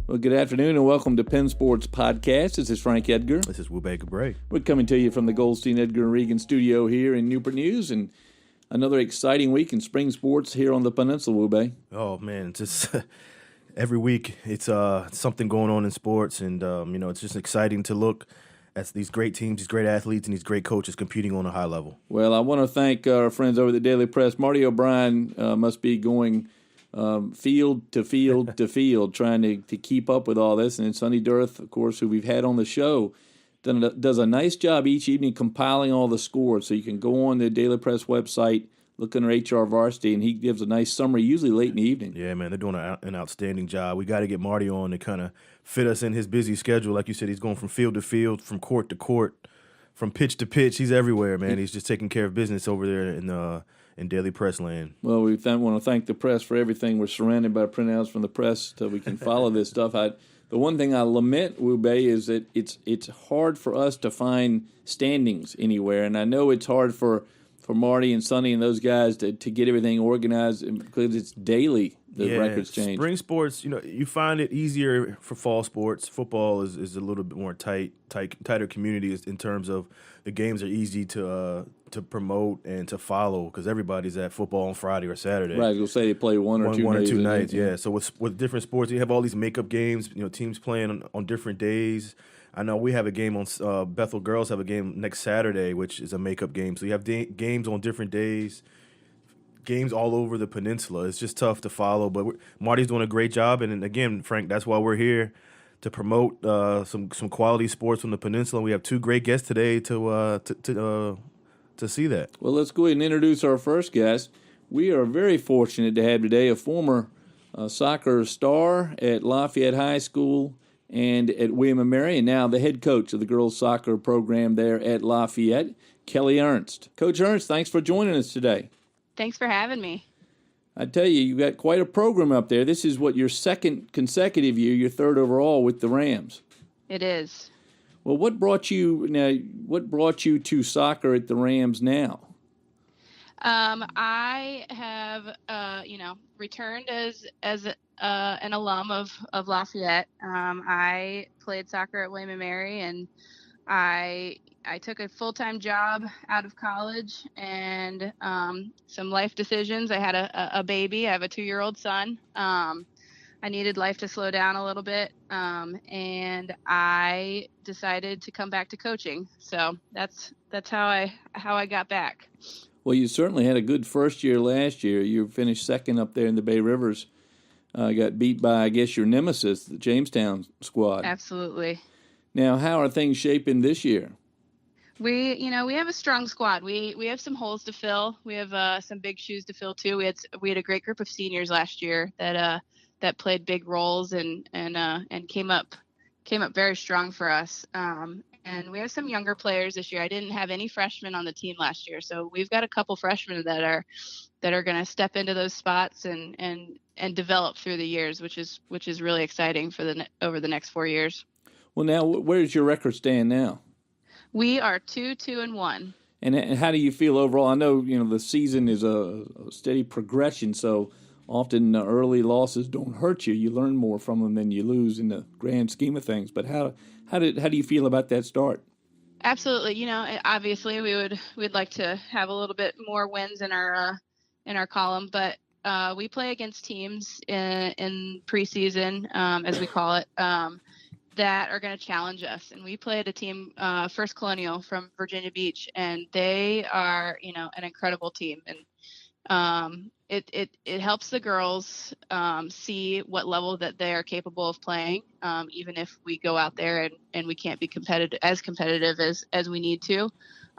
Well, good afternoon and welcome to Penn Sports Podcast. This is Frank Edgar. This is Baker Bray. We're coming to you from the Goldstein, Edgar, and Regan studio here in Newport News, and another exciting week in spring sports here on the peninsula, Wube. Oh, man, just every week it's something going on in sports, and, it's just exciting to look at these great teams, these great athletes, and these great coaches competing on a high level. Well, I want to thank our friends over at the Daily Press. Marty O'Brien must be going field to field to field, trying to keep up with all this. And Sonny Durth, of course, who we've had on the show, does a nice job each evening compiling all the scores. So you can go on the Daily Press website, look under HR Varsity, and he gives a nice summary, usually late in the evening. Yeah, man, they're doing an outstanding job. We got to get Marty on to kind of fit us in his busy schedule. Like you said, he's going from field to field, from court to court, from pitch to pitch. He's everywhere, man. He's just taking care of business over there in Daily Press land. Well, we want to thank the press for everything. We're surrounded by printouts from the press so we can follow this stuff. The one thing I lament, Wube, is that it's hard for us to find standings anywhere, and I know it's hard for Marty and Sonny and those guys to get everything organized because it's daily the records change. Spring sports, you find it easier for fall sports. Football is a little bit more tighter community in terms of the games are easy to promote and to follow because everybody's at football on Friday or Saturday. Right, you'll say they play one or two nights. Yeah. So with different sports, you have all these makeup games. Teams playing on different days. I know we have a game on Bethel girls have a game next Saturday, which is a makeup game. So you have games on different days, games all over the peninsula. It's just tough to follow, but Marty's doing a great job. And again, Frank, that's why we're here to promote some quality sports from the peninsula. We have two great guests today to see that. Well, let's go ahead and introduce our first guest. We are very fortunate to have today a former soccer star at Lafayette High School and at William & Mary, and now the head coach of the girls' soccer program there at Lafayette, Kellie Ernst. Coach Ernst, thanks for joining us today. Thanks for having me. I tell you, you've got quite a program up there. This is your second consecutive year, your third overall with the Rams. It is. Well, what brought you to soccer at the Rams now? I have, returned as an alum of Lafayette. I played soccer at William & Mary, and I took a full-time job out of college and some life decisions. I had a baby. I have a 2-year-old son. I needed life to slow down a little bit, and I decided to come back to coaching. So that's how I got back. Well, you certainly had a good first year last year. You finished second up there in the Bay Rivers. Got beat by, I guess, your nemesis, the Jamestown squad. Absolutely. Now, how are things shaping this year? We have a strong squad. We have some holes to fill. We have some big shoes to fill too. We had a great group of seniors last year that played big roles and came up very strong for us. And we have some younger players this year. I didn't have any freshmen on the team last year, so we've got a couple freshmen that are going to step into those spots and develop through the years, which is really exciting for over the next 4 years. Well, now where does your record stand now? We are 2-2-1. And how do you feel overall? I know the season is a steady progression, so often early losses don't hurt you. You learn more from them than you lose in the grand scheme of things. But how do you feel about that start? Absolutely. Obviously we'd like to have a little bit more wins in our column, but we play against teams in preseason, as we call it, that are going to challenge us. And we played a team, First Colonial from Virginia Beach, and they are, an incredible team. And it helps the girls see what level that they are capable of playing, even if we go out there and we can't be competitive as we need to.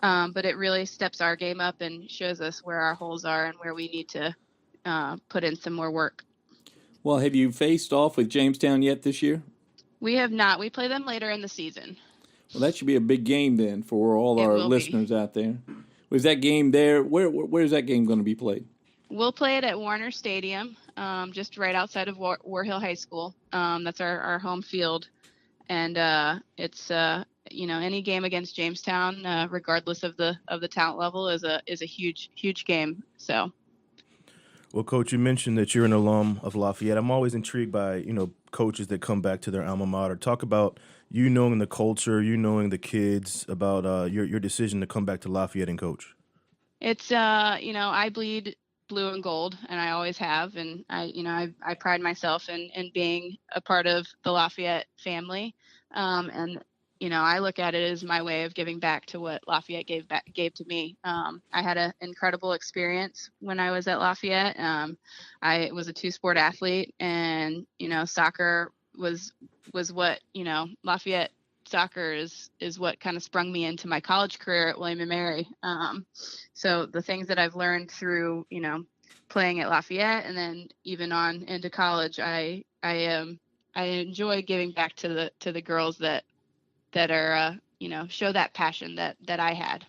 But it really steps our game up and shows us where our holes are and where we need to put in some more work. Well, have you faced off with Jamestown yet this year? We have not. We play them later in the season. Well, that should be a big game then for all our listeners out there. Was that game there? Where is that game going to be played? We'll play it at Warner Stadium, just right outside of War Hill High School. That's our home field, and it's any game against Jamestown, regardless of the talent level, is a huge game. So. Well, Coach, you mentioned that you're an alum of Lafayette. I'm always intrigued by, coaches that come back to their alma mater. Talk about you knowing the culture, you knowing the kids, about your decision to come back to Lafayette and coach. It's I bleed blue and gold, and I always have, and I pride myself in being a part of the Lafayette family, and I look at it as my way of giving back to what Lafayette gave to me. I had an incredible experience when I was at Lafayette. I was a two-sport athlete, and soccer was what Lafayette soccer is what kind of sprung me into my college career at William and Mary. So the things that I've learned through, playing at Lafayette and then even on into college, I enjoy giving back to the girls that are, show that passion that I had.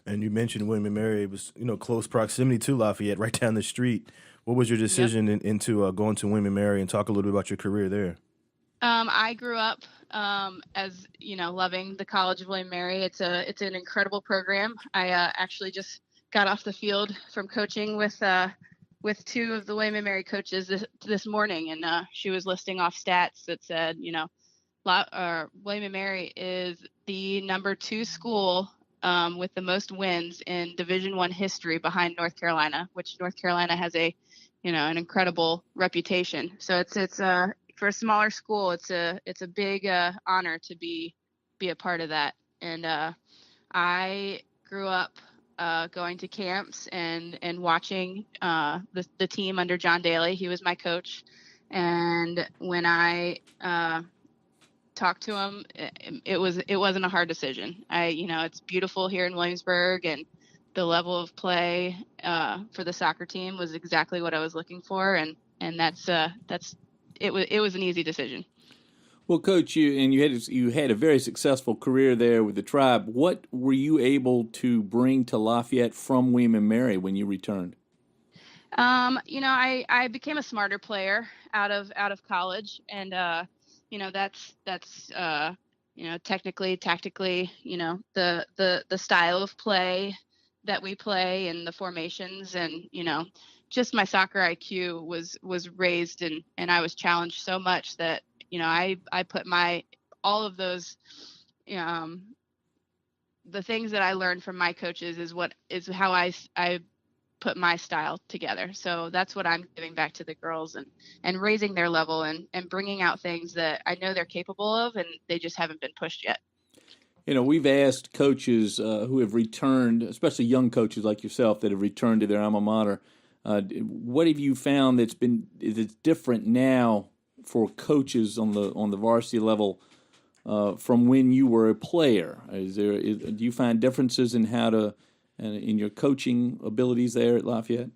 And you mentioned William and Mary. It was, close proximity to Lafayette, right down the street. What was your decision into going to William and Mary, and talk a little bit about your career there? I grew up as loving the College of William Mary. It's an incredible program. I actually just got off the field from coaching with two of the William and Mary coaches this morning, and she was listing off stats that said William and Mary is the number 2 school with the most wins in Division I history, behind North Carolina, which North Carolina has an incredible reputation. So it's for a smaller school, it's a big honor to be a part of that. And I grew up going to camps and watching the team under John Daly. He was my coach, and when I talked to him, it wasn't a hard decision. It's beautiful here in Williamsburg, and the level of play for the soccer team was exactly what I was looking for, and it was an easy decision. Well, Coach, you had a very successful career there with the Tribe. What were you able to bring to Lafayette from William and Mary when you returned? I became a smarter player out of college, and that's technically, tactically, the style of play that we play and the formations, and just my soccer IQ was raised, and I was challenged so much that I put all of those the things that I learned from my coaches is how I put my style together. So that's what I'm giving back to the girls, and raising their level and bringing out things that I know they're capable of, and they just haven't been pushed yet. We've asked coaches who have returned, especially young coaches like yourself that have returned to their alma mater, what have you found that's different now for coaches on the varsity level from when you were a player? Do you find differences in in your coaching abilities there at Lafayette?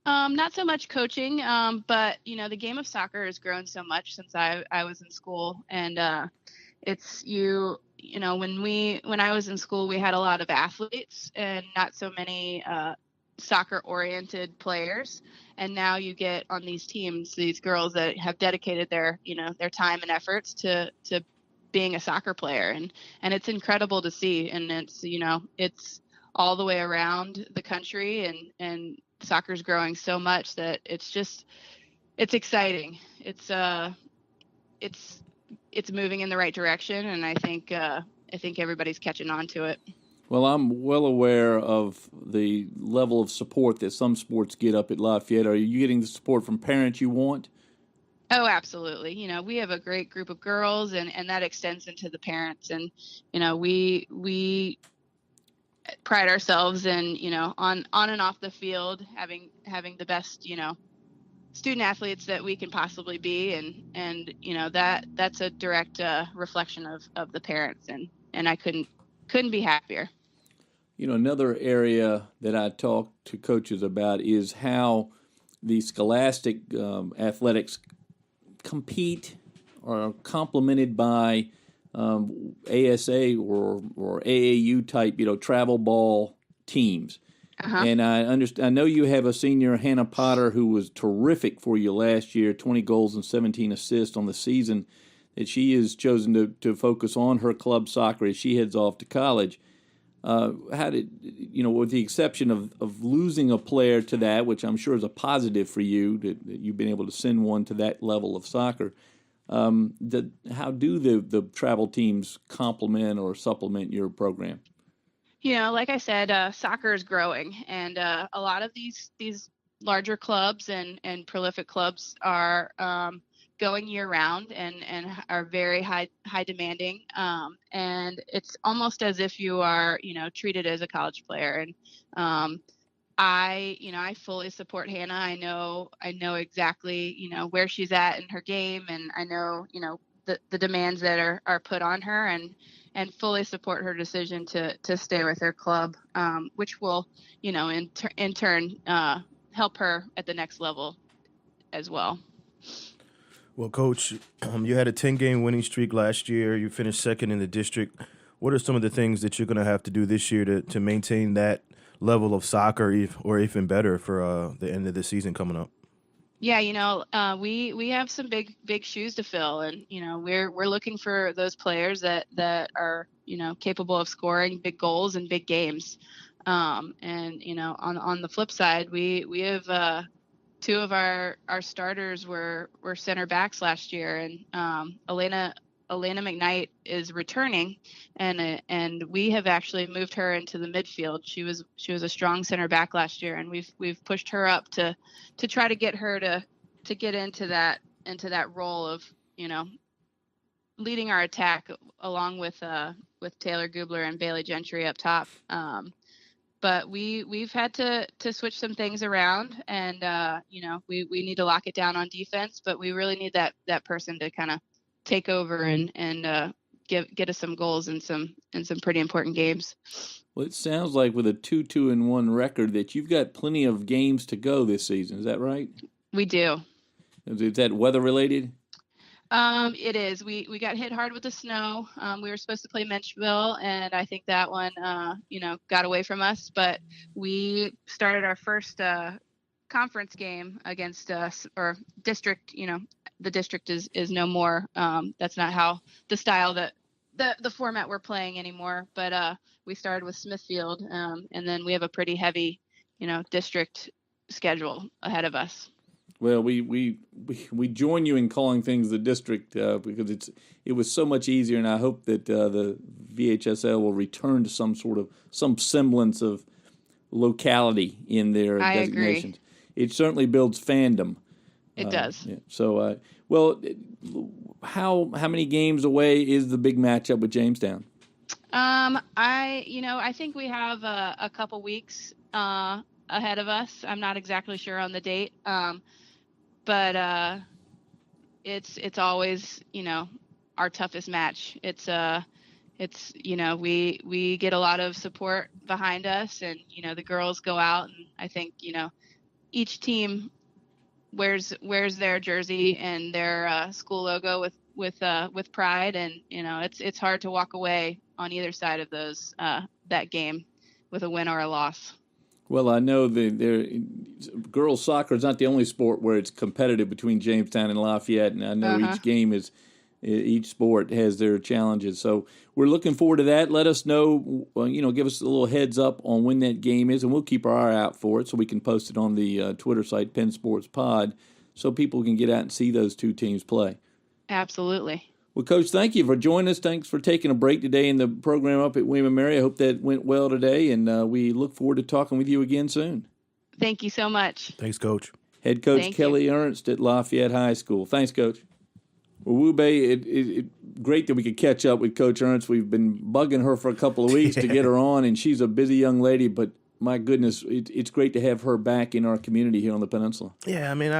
Not so much coaching, but the game of soccer has grown so much since I was in school, and when I was in school, we had a lot of athletes and not so many soccer-oriented players. And now you get on these teams, these girls that have dedicated their time and efforts to being a soccer player, and it's incredible to see. And it's all the way around the country, and soccer's growing so much that it's exciting. It's moving in the right direction, and I think everybody's catching on to it. Well, I'm well aware of the level of support that some sports get up at Lafayette. Are you getting the support from parents you want? Oh, absolutely. We have a great group of girls, and that extends into the parents. And, we pride ourselves in, on and off the field, having the best, student athletes that we can possibly be. And that's a direct reflection of the parents. And I couldn't be happier. Another area that I talk to coaches about is how the scholastic athletics compete or are complemented by ASA or AAU type, travel ball teams. Uh-huh. And I know you have a senior, Hannah Potter, who was terrific for you last year, 20 goals and 17 assists on the season, that she has chosen to focus on her club soccer as she heads off to college. How did, with the exception of losing a player to that, which I'm sure is a positive for you, that you've been able to send one to that level of soccer, how do the travel teams complement or supplement your program? Like I said, soccer is growing, and a lot of these larger clubs and prolific clubs are going year round and are very high demanding. And it's almost as if you are, treated as a college player. And I fully support Hannah. I know exactly, where she's at in her game, and I know, the demands that are put on her, and fully support her decision to stay with her club, which will, in turn, help her at the next level as well. Well, Coach, you had a 10-game winning streak last year. You finished second in the district. What are some of the things that you're going to have to do this year to maintain that level of soccer, or even better for the end of the season coming up? Yeah, we have some big shoes to fill, and we're looking for those players that are capable of scoring big goals and big games. And on the flip side, we have two of our starters were center backs last year, and Elena McKnight is returning, and we have actually moved her into the midfield. She was a strong center back last year, and we've pushed her up to try to get her to get into that role of leading our attack along with Taylor Gubler and Bailey Gentry up top. But we've had to switch some things around, and we need to lock it down on defense, but we really need that person to kind of take over and get us some goals in some pretty important games. Well, it sounds like with a 2-2-1 record that you've got plenty of games to go this season. Is that right? We do. Is that weather related? It is. We got hit hard with the snow. We were supposed to play Menchville, and I think that one, got away from us. But we started our first conference game against or district. The district is no more. That's not how the style that the format we're playing anymore. But we started with Smithfield, and then we have a pretty heavy, district schedule ahead of us. Well, we join you in calling things the district because it was so much easier, and I hope that the VHSL will return to some semblance of locality in their designations. Agree. It certainly builds fandom. It does. Yeah. So, how many games away is the big matchup with Jamestown? I think we have a couple weeks ahead of us. I'm not exactly sure on the date. But it's always, our toughest match. It's we get a lot of support behind us, and, the girls go out, and I think, each team wears their jersey and their school logo with pride, and, it's hard to walk away on either side of those that game with a win or a loss. Well, I know girls soccer is not the only sport where it's competitive between Jamestown and Lafayette, and I know each sport has their challenges. So we're looking forward to that. Let us know, give us a little heads up on when that game is, and we'll keep our eye out for it so we can post it on the Twitter site, Penn Sports Pod, so people can get out and see those two teams play. Absolutely. Well, Coach, thank you for joining us. Thanks for taking a break today in the program up at William & Mary. I hope that went well today, and we look forward to talking with you again soon. Thank you so much. Thanks, Coach. Head Coach Kellie Ernst at Lafayette High School. Thanks, Coach. Well, Wube, it's great that we could catch up with Coach Ernst. We've been bugging her for a couple of weeks to get her on, and she's a busy young lady, but my goodness, it's great to have her back in our community here on the peninsula. Yeah, I mean,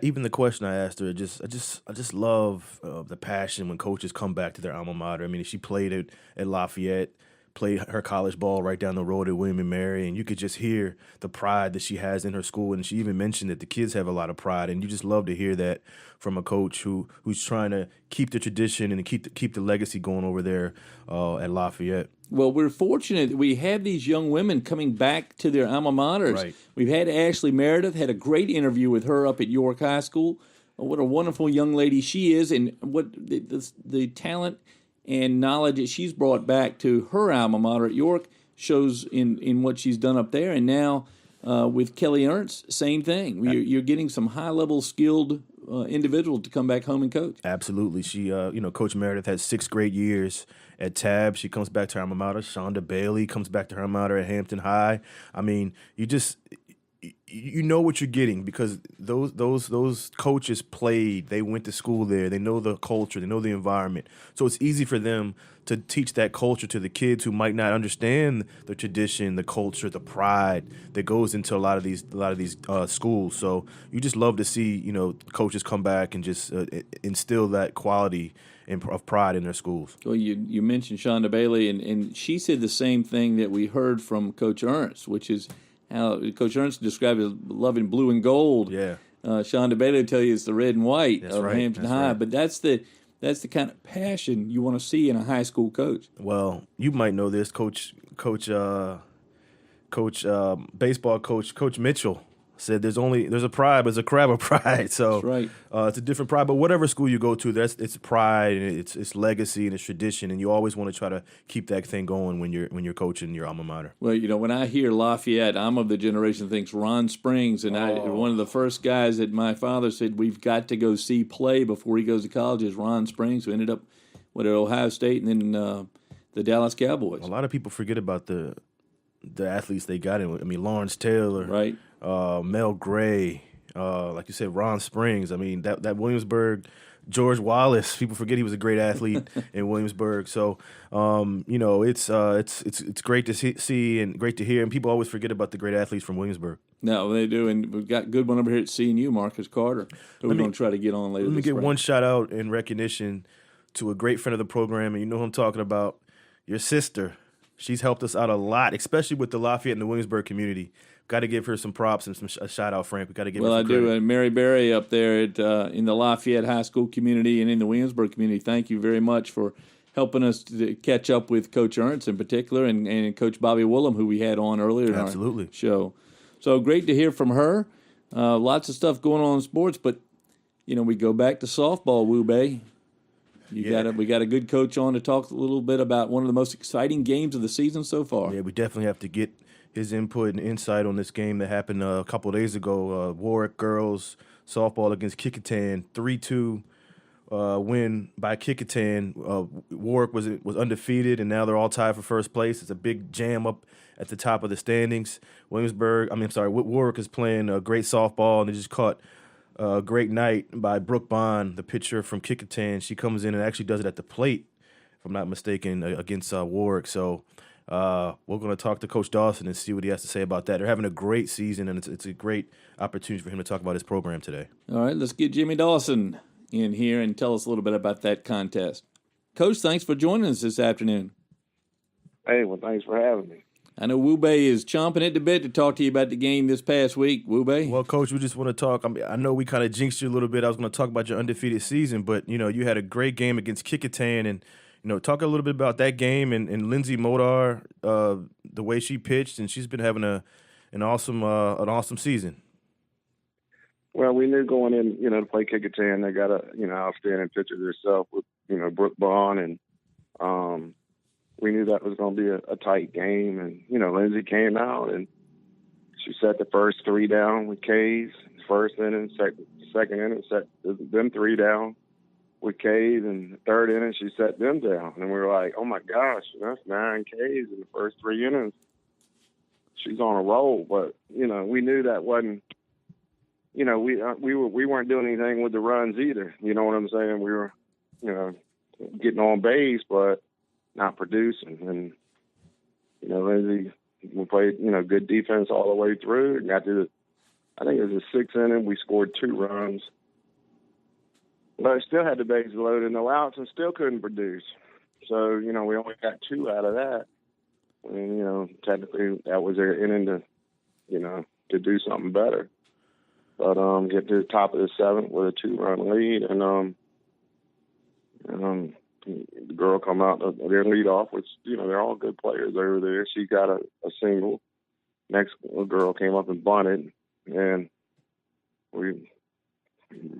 even the question I asked her, I just love the passion when coaches come back to their alma mater. I mean, she played at Lafayette, played her college ball right down the road at William & Mary, and you could just hear the pride that she has in her school. And she even mentioned that the kids have a lot of pride, and you just love to hear that from a coach who's trying to keep the tradition and keep the legacy going over there at Lafayette. Well, we're fortunate that we have these young women coming back to their alma maters. Right. We've had Ashley Meredith, had a great interview with her up at York High School. What a wonderful young lady she is, and what the talent and knowledge that she's brought back to her alma mater at York. shows in what she's done up there. And now with Kellie Ernst, same thing. You're getting some high-level skilled individual to come back home and coach. Absolutely. She, Coach Meredith had 6 great years at Tab. She comes back to her alma mater. Shonda Bailey comes back to her alma mater at Hampton High. I mean, you know what you're getting because those coaches played. They went to school there. They know the culture. They know the environment. So it's easy for them to teach that culture to the kids who might not understand the tradition, the culture, the pride that goes into a lot of these schools. So you just love to see coaches come back and just instill that quality of pride in their schools. Well, you mentioned Shonda Bailey, and she said the same thing that we heard from Coach Ernst, which is how Coach Ernst described as loving blue and gold. Yeah. Shonda Bailey will tell you it's the red and white That's of right. Hampton That's High, right. but that's the kind of passion you want to see in a high school coach. Well, you might know this, Coach baseball coach Mitchell said there's a pride, but it's a crab of pride. So That's right. It's a different pride. But whatever school you go to, it's pride and it's legacy and it's tradition, and you always want to try to keep that thing going when you're coaching your alma mater. Well, when I hear Lafayette, I'm of the generation that thinks Ron Springs, and one of the first guys that my father said we've got to go see play before he goes to college is Ron Springs, who ended up at Ohio State and then the Dallas Cowboys. A lot of people forget about the athletes they got in. I mean, Lawrence Taylor, right? Mel Gray, like you said, Ron Springs. I mean, that Williamsburg, George Wallace. People forget he was a great athlete in Williamsburg. So, it's great to see and great to hear. And people always forget about the great athletes from Williamsburg. No, they do, and we've got a good one over here at CNU, Marcus Carter, who we're going to try to get on later. Let me this get spring. one shout out in recognition to a great friend of the program, and you know who I'm talking about, your sister. She's helped us out a lot, especially with the Lafayette and the Williamsburg community. Got to give her some props and a shout out, Frank. We got to give her some credit. Well, I do. Mary Berry up there in the Lafayette High School community and in the Williamsburg community, thank you very much for helping us to catch up with Coach Ernst in particular and Coach Bobby Woolham, who we had on earlier in our show. So great to hear from her. Lots of stuff going on in sports, but we go back to softball, Woo Bay. We got a good coach on to talk a little bit about one of the most exciting games of the season so far. Yeah, we definitely have to get his input and insight on this game that happened a couple of days ago. Warwick girls softball against Kickintan, 3-2 win by Kickintan. Warwick was undefeated, and now they're all tied for first place. It's a big jam up at the top of the standings. Warwick is playing a great softball, and they just caught a great night by Brooke Bond, the pitcher from Kickintan. She comes in and actually does it at the plate, if I'm not mistaken, against Warwick. So we're going to talk to Coach Dawson and see what he has to say about that. They're having a great season, and it's a great opportunity for him to talk about his program today. All right, let's get Jimmy Dawson in here and tell us a little bit about that contest. Coach, thanks for joining us this afternoon. Hey, well, thanks for having me. I know Woo Bay is chomping at the bit to talk to you about the game this past week. Woo Bay? Well, Coach, we just want to talk. I know we kind of jinxed you a little bit. I was going to talk about your undefeated season, but, you had a great game against Kickintan, and, talk a little bit about that game and Lindsay Modar, the way she pitched, and she's been having an awesome season. Well, we knew going in, to play Kickintan, they got a, outstanding pitcher herself with, Brooke Bond, and we knew that was going to be a tight game. And, Lindsay came out and she set the first 3 down with K's. First inning, second inning, set them 3 down with K's. And the third inning, she set them down. And we were like, oh, my gosh, that's 9 K's in the first 3 innings. She's on a roll. But, we knew that wasn't, we weren't doing anything with the runs either. You know what I'm saying? We were, getting on base, but not producing. And, Lindsay, we played, good defense all the way through. And got to I think it was the 6th inning. We scored 2 runs. But I still had the bases loaded, no outs, and still couldn't produce. So, we only got 2 out of that. And, technically that was their inning to do something better. But get to the top of the 7th with a 2-run lead, and the girl come out their leadoff, which they're all good players over there. She got a single. Next girl came up and bunted, and we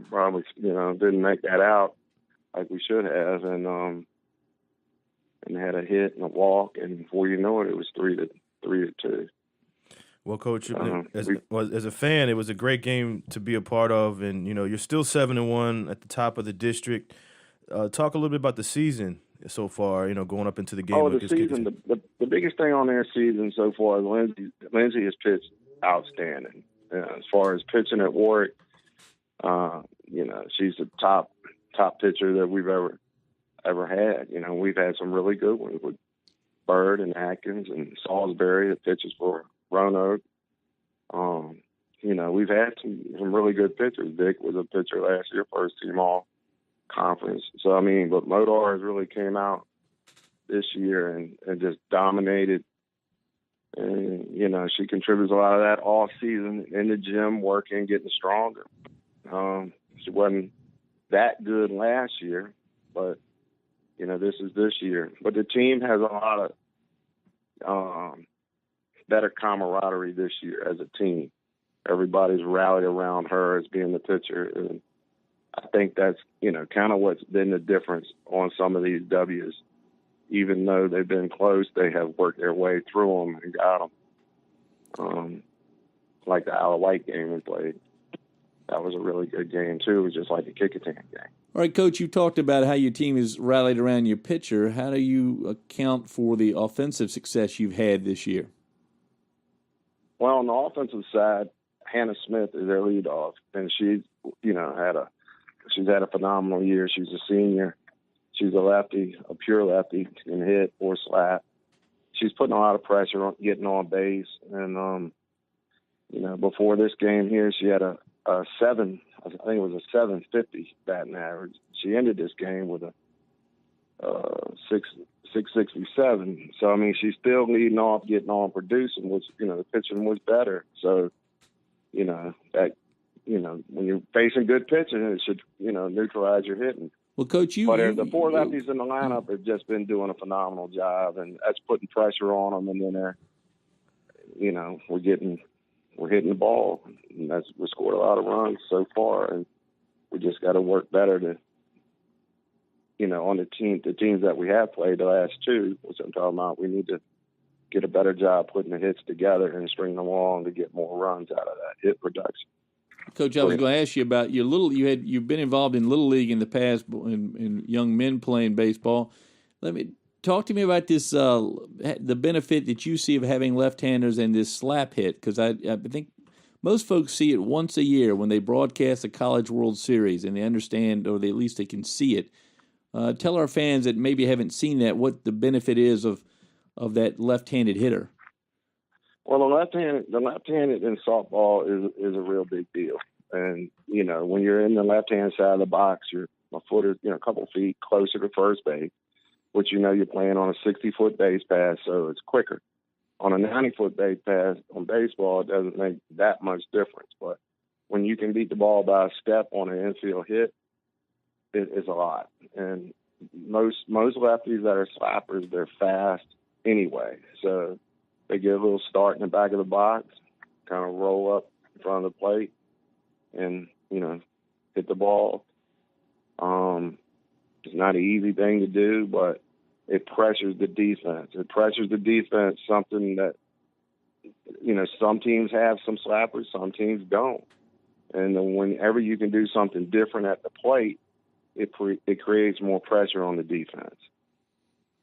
probably didn't make that out like we should have. And and had a hit and a walk, and before you know it was 3-2. Well, Coach, as a fan, it was a great game to be a part of, and you're still 7-1 at the top of the district. Talk a little bit about the season so far. Going up into the game. Oh, the season. The biggest thing on their season so far is Lindsay has pitched outstanding. As far as pitching at Warwick, she's the top pitcher that we've ever had. We've had some really good ones with Bird and Atkins and Salisbury that pitches for Roanoke. We've had some really good pitchers. Dick was a pitcher last year, first team all conference. So, but Modar has really came out this year and just dominated. And, she contributes a lot of that off season in the gym, working, getting stronger. She wasn't that good last year, but, this is this year. But the team has a lot of better camaraderie this year as a team. Everybody's rallied around her as being the pitcher. And I think that's, kind of what's been the difference on some of these W's. Even though they've been close, they have worked their way through them and got them. Like the Isle of Wight game we played. That was a really good game, too. It was just like a Kickingham game. All right, Coach, you talked about how your team is rallied around your pitcher. How do you account for the offensive success you've had this year? Well, on the offensive side, Hannah Smith is their leadoff, and she's had a phenomenal year. She's a senior. She's a lefty, a pure lefty, can hit or slap. She's putting a lot of pressure on getting on base. And, before this game here, she had a 750 batting average. She ended this game with a 667. So, she's still leading off, getting on, producing, which, the pitching was better. So, when you're facing good pitching, it should, neutralize your hitting. Well, Coach, the four lefties in the lineup have just been doing a phenomenal job, and that's putting pressure on them. And then we're hitting the ball, and we scored a lot of runs so far, and we just got to work better to, on the teams that we have played the last two, which I'm talking about. We need to get a better job putting the hits together and string them along to get more runs out of that hit production. Coach, I was going to ask you about you've been involved in Little League in the past in young men playing baseball. Talk to me about this, the benefit that you see of having left-handers and this slap hit, because I think most folks see it once a year when they broadcast the College World Series and they understand, or at least they can see it. Tell our fans that maybe haven't seen that what the benefit is of that left-handed hitter. Well, the left-handed in softball is a real big deal. And, when you're in the left-hand side of the box, you're a foot or, a couple feet closer to first base, which, you're playing on a 60-foot base pass, so it's quicker. On a 90-foot base pass on baseball, it doesn't make that much difference. But when you can beat the ball by a step on an infield hit, it's a lot. And most lefties that are slappers, they're fast anyway. So they get a little start in the back of the box, kind of roll up in front of the plate, and, hit the ball. It's not an easy thing to do, but it pressures the defense. Something that, some teams have some slappers, some teams don't. And then whenever you can do something different at the plate, it creates more pressure on the defense.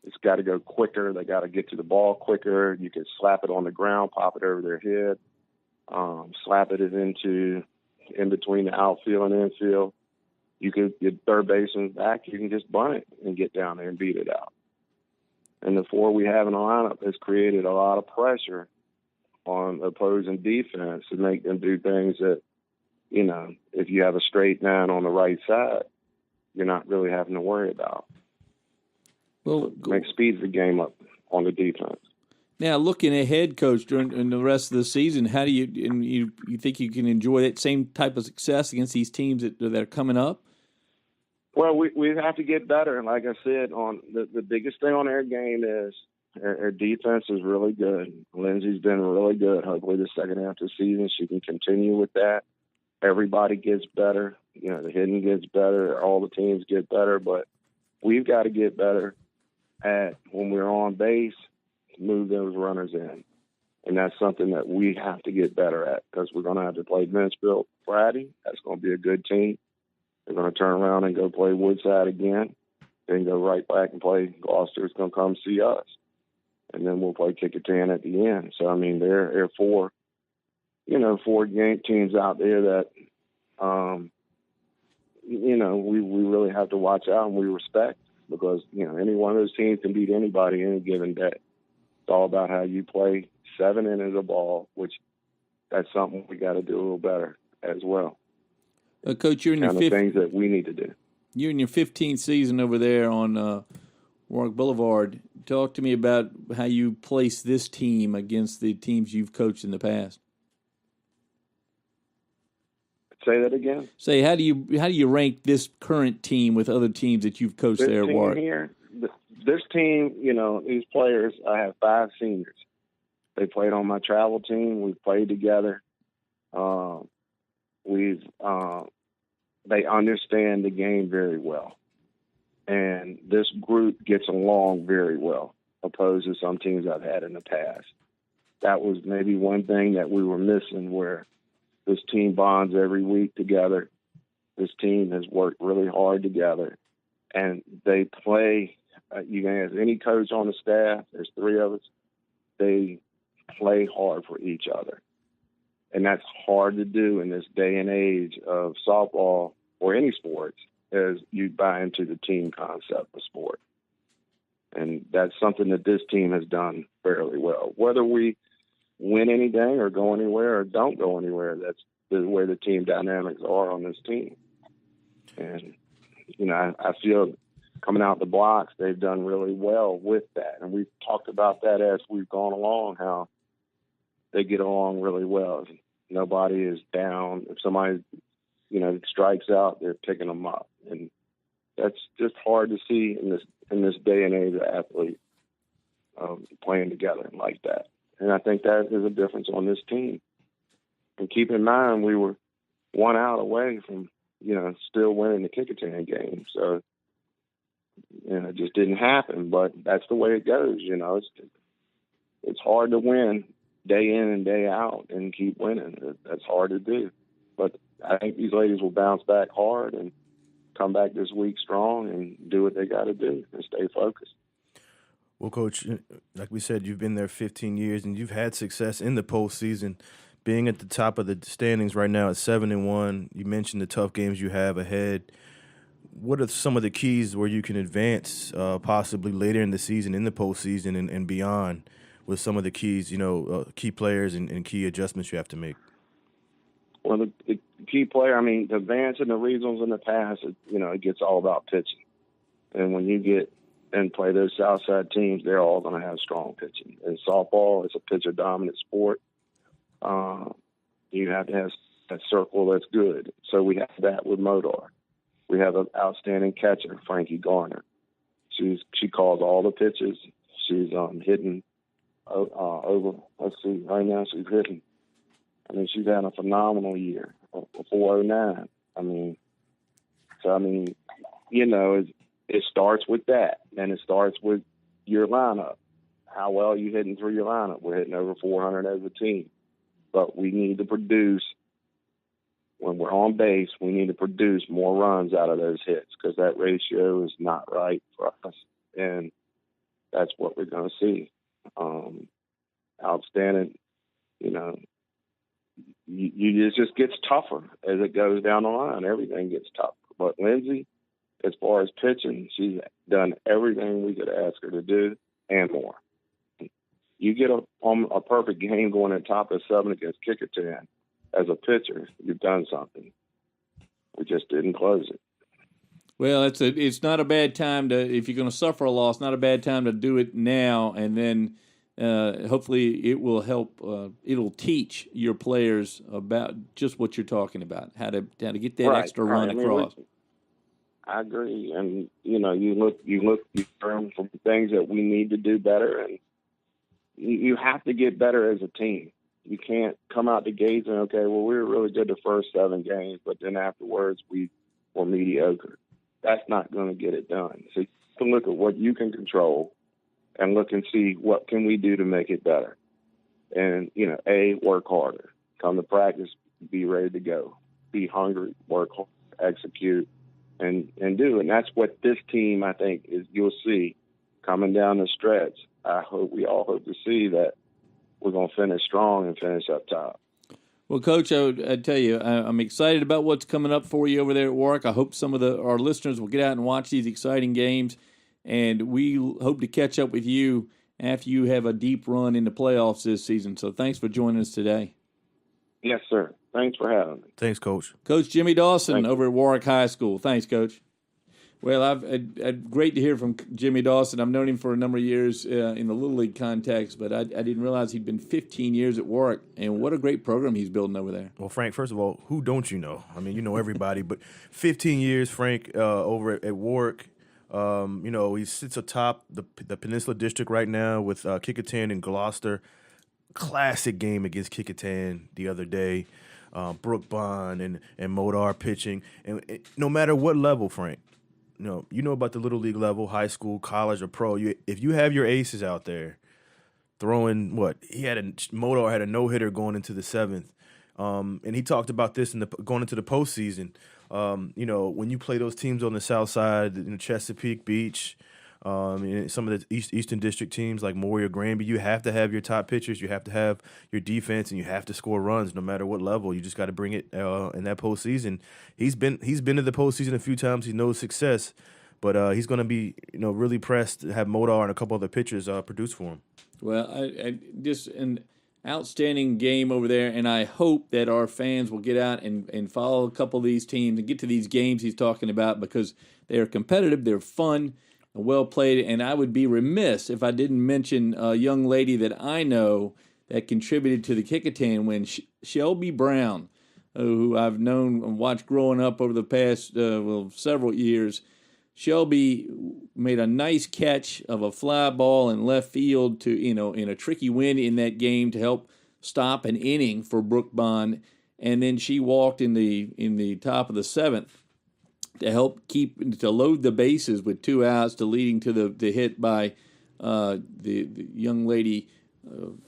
It's got to go quicker. They got to get to the ball quicker. You can slap it on the ground, pop it over their head, slap it in between the outfield and infield. You could get third baseman back. You can just bunt it and get down there and beat it out. And the four we have in the lineup has created a lot of pressure on opposing defense to make them do things that, if you have a straight nine on the right side, you're not really having to worry about. Well, make speeds the game up on the defense. Now, looking ahead, Coach, during the rest of the season, how do you think you can enjoy that same type of success against these teams that are coming up? Well, we have to get better. Like I said, on the biggest thing on their game is their defense is really good. Lindsay's been really good. Hopefully the second half of the season she can continue with that. Everybody gets better. The hitting gets better. All the teams get better. But we've got to get better at when we're on base, move those runners in. And that's something that we have to get better at because we're going to have to play Menchville Friday. That's going to be a good team. They're going to turn around and go play Woodside again, then go right back and play Gloucester's going to come see us. And then we'll play Kickingham at the end. So, I mean, there are four game teams out there that, we really have to watch out and we respect because, any one of those teams can beat anybody any given day. It's all about how you play 7 innings of ball, which that's something we got to do a little better as well. Coach, you're in your things that we need to do. You're in your 15th season over there on Warwick Boulevard. Talk to me about how you place this team against the teams you've coached in the past. Say that again. Say how do you rank this current team with other teams that you've coached there at Warwick? This team, these players. I have 5 seniors. They played on my travel team. We've played together. They understand the game very well. And this group gets along very well, opposed to some teams I've had in the past. That was maybe one thing that we were missing, where this team bonds every week together. This team has worked really hard together. And they play, you can ask any coach on the staff, there's 3 of us, they play hard for each other. And that's hard to do in this day and age of softball or any sports, as you buy into the team concept of sport. And that's something that this team has done fairly well. Whether we win anything or go anywhere or don't go anywhere, that's the way the team dynamics are on this team. And, I feel coming out the blocks, they've done really well with that. And we've talked about that as we've gone along, how they get along really well. Nobody is down. If somebody, strikes out, they're picking them up. And that's just hard to see in this day and age of athletes playing together like that. And I think that is a difference on this team. And keep in mind, we were 1 out away from, still winning the Kickingham game. So, it just didn't happen. But that's the way it goes, It's hard to win day in and day out and keep winning. That's hard to do. But I think these ladies will bounce back hard and come back this week strong and do what they got to do and stay focused. Well, Coach, like we said, you've been there 15 years and you've had success in the postseason, being at the top of the standings right now at 7-1. You mentioned the tough games you have ahead. What are some of the keys where you can advance possibly later in the season, in the postseason and beyond, with some of the keys, key players and key adjustments you have to make? Well, the key player, to advance in the regionals in the past, it gets all about pitching. And when you get and play those Southside teams, they're all going to have strong pitching. In softball, it's a pitcher-dominant sport. You have to have that circle that's good. So we have that with Modar. We have an outstanding catcher, Frankie Garner. She calls all the pitches. She's hitting over. Let's see, right now she's hitting. She's had a phenomenal year, a 409. It starts with that, and it starts with your lineup. How well are you hitting through your lineup? We're hitting over 400 as a team. But we need to produce, when we're on base, we need to produce more runs out of those hits because that ratio is not right for us. And that's what we're going to see. Outstanding, it just gets tougher as it goes down the line. Everything gets tougher. But Lindsay, as far as pitching, she's done everything we could ask her to do and more. You get a perfect game going at top of 7 against Kickingham as a pitcher, you've done something. We just didn't close it. Well, it's not a bad time to, if you're going to suffer a loss, not a bad time to do it now, and then hopefully it will help. It'll teach your players about just what you're talking about, how to get that extra run across. I agree, and you learn from things that we need to do better, and you have to get better as a team. You can't come out the gates and we were really good the first 7 games, but then afterwards we were mediocre. That's not going to get it done. So to look at what you can control and look and see what can we do to make it better. And, work harder. Come to practice, be ready to go. Be hungry, work hard, execute, and do. And that's what this team, I think, is you'll see coming down the stretch. We all hope to see that we're going to finish strong and finish up top. Well, Coach, I tell you, I'm excited about what's coming up for you over there at Warwick. I hope some of our listeners will get out and watch these exciting games, and we hope to catch up with you after you have a deep run in the playoffs this season. So thanks for joining us today. Yes, sir. Thanks for having me. Thanks, Coach. Coach Jimmy Dawson over at Warwick High School. Thanks, Coach. Well, I've great to hear from Jimmy Dawson. I've known him for a number of years in the Little League context, but I didn't realize he'd been 15 years at Warwick, and what a great program he's building over there. Well, Frank, first of all, who don't you know? I mean, you know everybody, but 15 years, Frank, over at Warwick. He sits atop the Peninsula District right now with Kecoughtan and Gloucester. Classic game against Kecoughtan the other day. Brooke Bond and Modar pitching. And no matter what level, Frank, you know about the Little League level, high school, college, or pro. If you have your aces out there throwing Modar had a no-hitter going into the seventh. And he talked about this going into the postseason. When you play those teams on the south side, Chesapeake Beach, some of the Eastern District teams like Maury or Granby, you have to have your top pitchers, you have to have your defense, and you have to score runs no matter what level. You just got to bring it in that postseason. He's been to the postseason a few times. He knows success, but he's going to be really pressed to have Modar and a couple other pitchers produce for him. Well, I just an outstanding game over there, and I hope that our fans will get out and follow a couple of these teams and get to these games he's talking about because they are competitive, they're fun, and well played. And I would be remiss if I didn't mention a young lady that I know that contributed to the Kecoughtan win, Shelby Brown, who I've known and watched growing up over the past several years. Shelby made a nice catch of a fly ball in left field to in a tricky wind in that game to help stop an inning for Brooke Bond, and then she walked in the top of the seventh to help to load the bases with 2 outs to leading to the hit by the young lady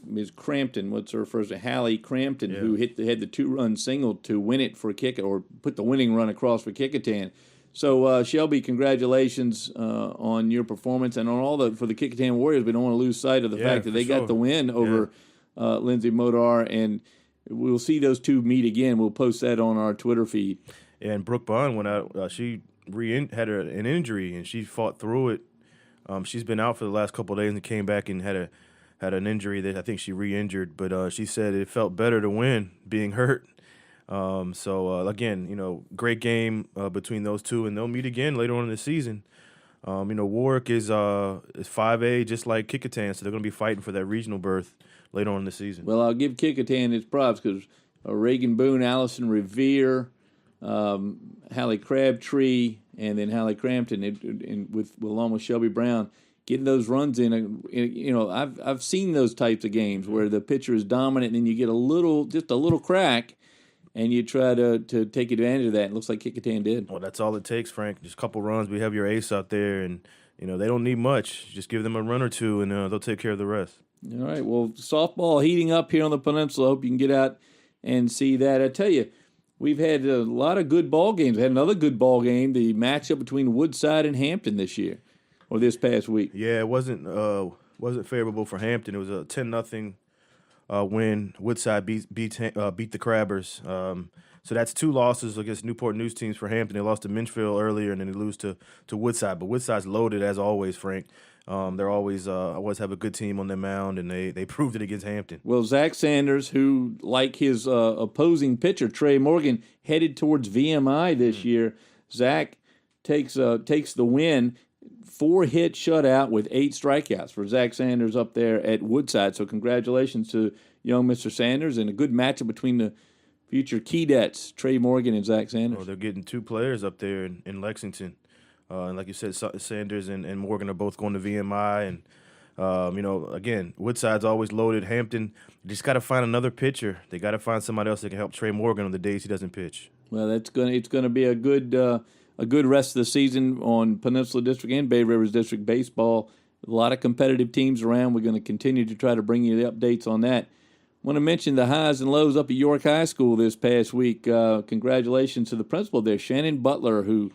Ms. Crampton. What's her first name? Hallie Crampton, who had the 2-run single to win it for or put the winning run across for Kecoughtan. So, Shelby, congratulations on your performance and on for the Kecoughtan Warriors. We don't want to lose sight of the fact that they got the win over Lindsay Modar, and we'll see those two meet again. We'll post that on our Twitter feed. And Brooke Bond went out. She had an injury, and she fought through it. She's been out for the last couple of days and came back and had an injury that I think she re-injured. But she said it felt better to win being hurt. Again, great game between those two, and they'll meet again later on in the season. Warwick is 5A just like Kecoughtan, so they're going to be fighting for that regional berth later on in the season. Well, I'll give Kecoughtan its props because Reagan Boone, Allison Revere, Hallie Crabtree, and then Hallie Crampton, along with Shelby Brown, getting those runs in. I've seen those types of games where the pitcher is dominant, and then you get just a little crack. And you try to take advantage of that. It looks like Kecoughtan did. Well, that's all it takes, Frank. Just a couple runs. We have your ace out there, and they don't need much. Just give them a run or two, and they'll take care of the rest. All right. Well, softball heating up here on the peninsula. Hope you can get out and see that. I tell you, we've had a lot of good ball games. We had another good ball game, the matchup between Woodside and Hampton this year, or this past week. Yeah, it wasn't favorable for Hampton. It was a 10-0. Win. Woodside beat the Crabbers. So that's 2 losses against Newport News teams for Hampton. They lost to Minchville earlier, and then they lose to Woodside. But Woodside's loaded as always, Frank. They're always have a good team on their mound, and they proved it against Hampton. Well, Zach Sanders, who, like his opposing pitcher, Trey Morgan, headed towards VMI this year. Zach takes the win. 4-hit shutout with 8 strikeouts for Zach Sanders up there at Woodside. So congratulations to young Mr. Sanders, and a good matchup between the future Keydets, Trey Morgan and Zach Sanders. Oh, they're getting 2 players up there in Lexington. And like you said, Sanders and Morgan are both going to VMI. And, again, Woodside's always loaded. Hampton, you just got to find another pitcher. They got to find somebody else that can help Trey Morgan on the days he doesn't pitch. Well, it's going to be a good a good rest of the season on Peninsula District and Bay Rivers District baseball. A lot of competitive teams around. We're going to continue to try to bring you the updates on that. I want to mention the highs and lows up at York High School this past week. Congratulations to the principal there, Shannon Butler, who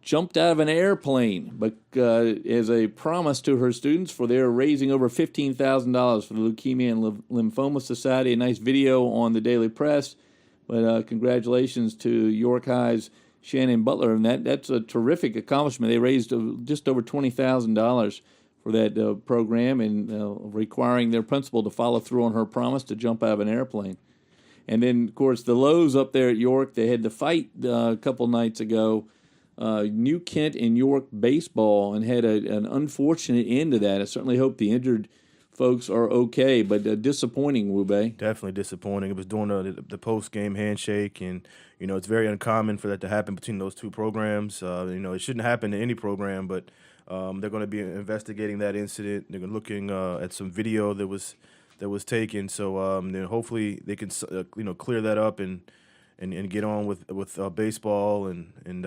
jumped out of an airplane, but as a promise to her students for their raising over $15,000 for the Leukemia and Lymphoma Society. A nice video on the Daily Press. But congratulations to York High's Shannon Butler, and that's a terrific accomplishment. They raised just over $20,000 for that program, and requiring their principal to follow through on her promise to jump out of an airplane. And then, of course, the lows up there at York, they had the fight a couple nights ago. New Kent and York baseball, and had an unfortunate end to that. I certainly hope the injured folks are okay, but disappointing, Wube. Definitely disappointing. It was during the post-game handshake, and, it's very uncommon for that to happen between those two programs. It shouldn't happen to any program, but they're going to be investigating that incident. They're looking at some video that was taken, so then hopefully they can clear that up and get on with baseball, and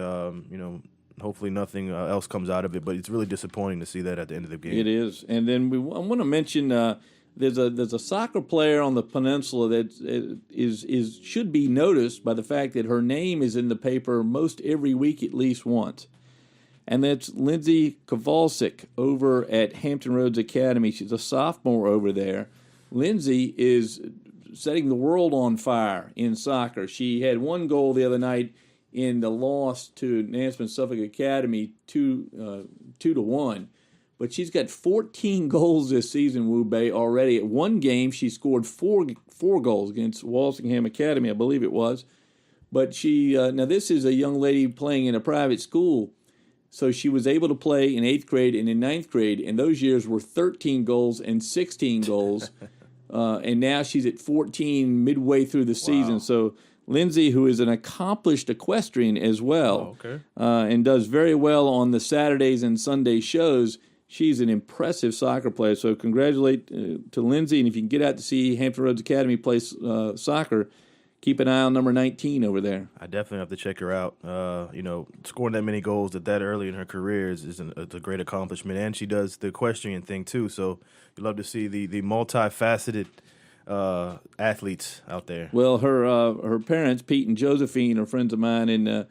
hopefully nothing else comes out of it. But it's really disappointing to see that at the end of the game. It is. And then I want to mention there's a soccer player on the peninsula that is should be noticed by the fact that her name is in the paper most every week at least once. And that's Lindsay Kowalczyk over at Hampton Roads Academy. She's a sophomore over there. Lindsay is setting the world on fire in soccer. She had one goal the other night in the loss to Nansemond Suffolk Academy 2-1. But she's got 14 goals this season, Wube, already. At one game, she scored four goals against Walsingham Academy, I believe it was. But she now this is a young lady playing in a private school, so she was able to play in 8th grade and in 9th grade, and those years were 13 goals and 16 goals. And now she's at 14 midway through the season. Wow. So Lindsay, who is an accomplished equestrian as well, and does very well on the Saturdays and Sunday shows, she's an impressive soccer player. So congratulate to Lindsay, and if you can get out to see Hampton Roads Academy play soccer, keep an eye on number 19 over there. I definitely have to check her out. Scoring that many goals at that early in her career is a great accomplishment, and she does the equestrian thing too. So you love to see the multifaceted athletes out there. Well, her parents, Pete and Josephine, are friends of mine, and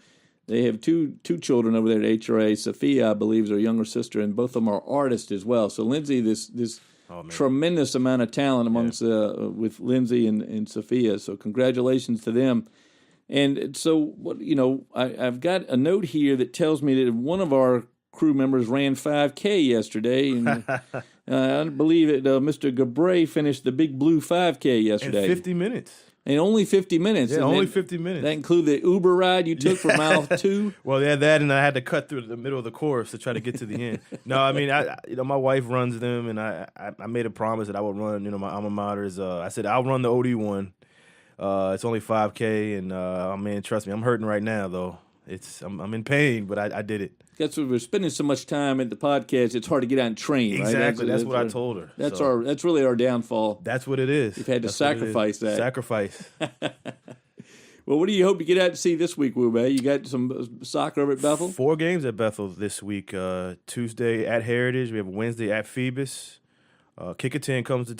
they have two children over there at HRA. Sophia, I believe, is her younger sister, and both of them are artists as well. So Lindsay, this tremendous amount of talent amongst with Lindsay and Sophia. So congratulations to them. And so I've got a note here that tells me that one of our crew members ran 5K yesterday, and I believe it. Mr. Gabray finished the Big Blue 5K yesterday in 50 minutes. In only 50 minutes. Yeah, and only 50 minutes. That include the Uber ride you took for mile 2? Well, yeah, that, and I had to cut through the middle of the course to try to get to the end. No, I mean, my wife runs them, and I made a promise that I would run, my alma mater's. I said, I'll run the OD one. It's only 5K, and man, trust me, I'm hurting right now, though. I'm in pain, but I did it. That's what we're spending so much time at the podcast. It's hard to get out and train. Exactly. Right? That's what I told her. That's really our downfall. That's what it is. You've had to sacrifice that. Sacrifice. Well, what do you hope to get out to see this week, Wube? You got some soccer over at Bethel? 4 games at Bethel this week. Tuesday at Heritage. We have Wednesday at Phoebus. Kickerton comes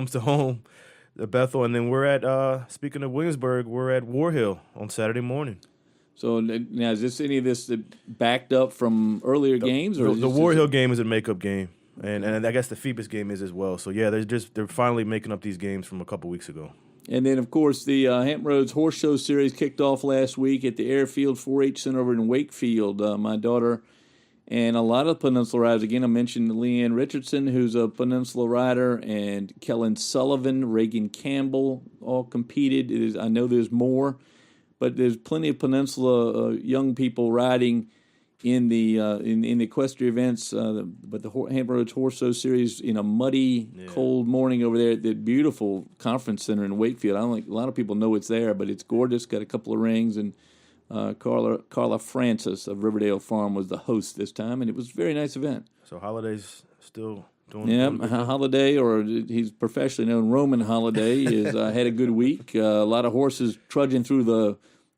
to home at Bethel. And then we're at, speaking of Williamsburg, we're at War Hill on Saturday morning. So now, is this any of this backed up from earlier games? Or the War Hill game is a makeup game, and I guess the Phoebus game is as well. So yeah, they're finally making up these games from a couple weeks ago. And then, of course, the Hampton Roads Horse Show Series kicked off last week at the Airfield 4-H Center over in Wakefield. My daughter and a lot of Peninsula riders, again, I mentioned Leanne Richardson, who's a Peninsula rider, and Kellen Sullivan, Reagan Campbell all competed. I know there's more. But there's plenty of Peninsula young people riding in the equestrian events. But the Hampton Roads Horse Show Series in a muddy, cold morning over there at the beautiful conference center in Wakefield. I don't think a lot of people know it's there, but it's gorgeous. Got a couple of rings, and Carla Francis of Riverdale Farm was the host this time, and it was a very nice event. So Holiday's still doing. Yeah, Holiday, or he's professionally known Roman Holiday, is had a good week. A lot of horses trudging through the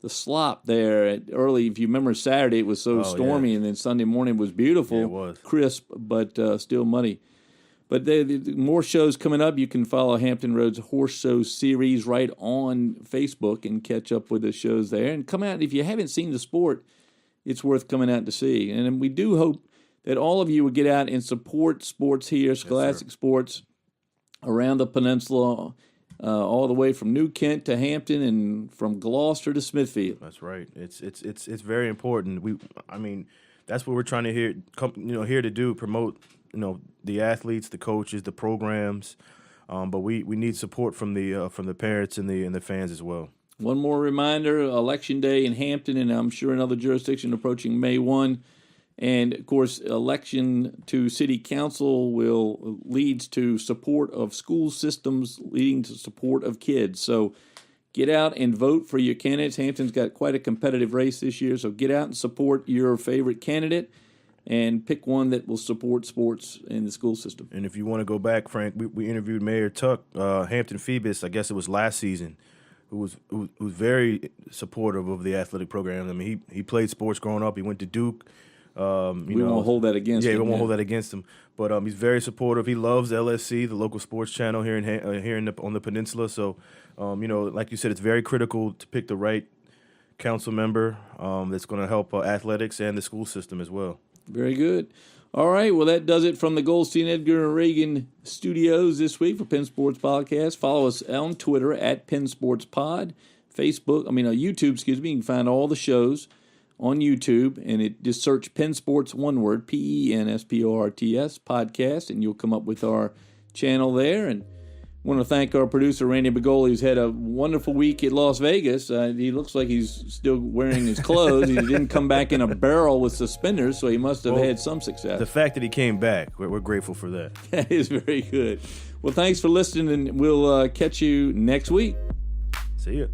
slop there early. If you remember Saturday, it was so stormy, and then Sunday morning was beautiful, Yeah, it was. crisp, but still muddy. But the more shows coming up. You can follow Hampton Roads Horse Show Series right on Facebook and catch up with the shows there. And come out, if you haven't seen the sport, it's worth coming out to see. And we do hope that all of you would get out and support sports here, scholastic sports around the peninsula, all the way from New Kent to Hampton and from Gloucester to Smithfield. That's right. It's very important. That's what we're trying to here to do, promote the athletes, the coaches, the programs, but we need support from the parents and the fans as well. One more reminder: Election Day in Hampton, and I'm sure in other jurisdictions approaching May 1. And, of course, election to city council leads to support of school systems, leading to support of kids. So get out and vote for your candidates. Hampton's got quite a competitive race this year, so get out and support your favorite candidate and pick one that will support sports in the school system. And if you want to go back, Frank, we interviewed Mayor Tuck, Hampton Phoebus, I guess it was last season, who was very supportive of the athletic program. I mean, he played sports growing up. He went to Duke. We won't hold that against him. Yeah, we won't hold that against him. But he's very supportive. He loves LSC, the local sports channel here on the peninsula. So, like you said, it's very critical to pick the right council member that's going to help athletics and the school system as well. Very good. All right, well, that does it from the Goldstein, Edgar, and Reagan studios this week for Penn Sports Podcast. Follow us on Twitter at Penn Sports Pod, YouTube, excuse me. You can find all the shows on YouTube, and just search Penn Sports, one word, PENSPORTS podcast, and you'll come up with our channel there. And I want to thank our producer, Randy Begoli, who's had a wonderful week at Las Vegas. He looks like he's still wearing his clothes. He didn't come back in a barrel with suspenders, so he must have had some success. The fact that he came back, we're grateful for that. That is very good. Well, thanks for listening, and we'll catch you next week. See ya.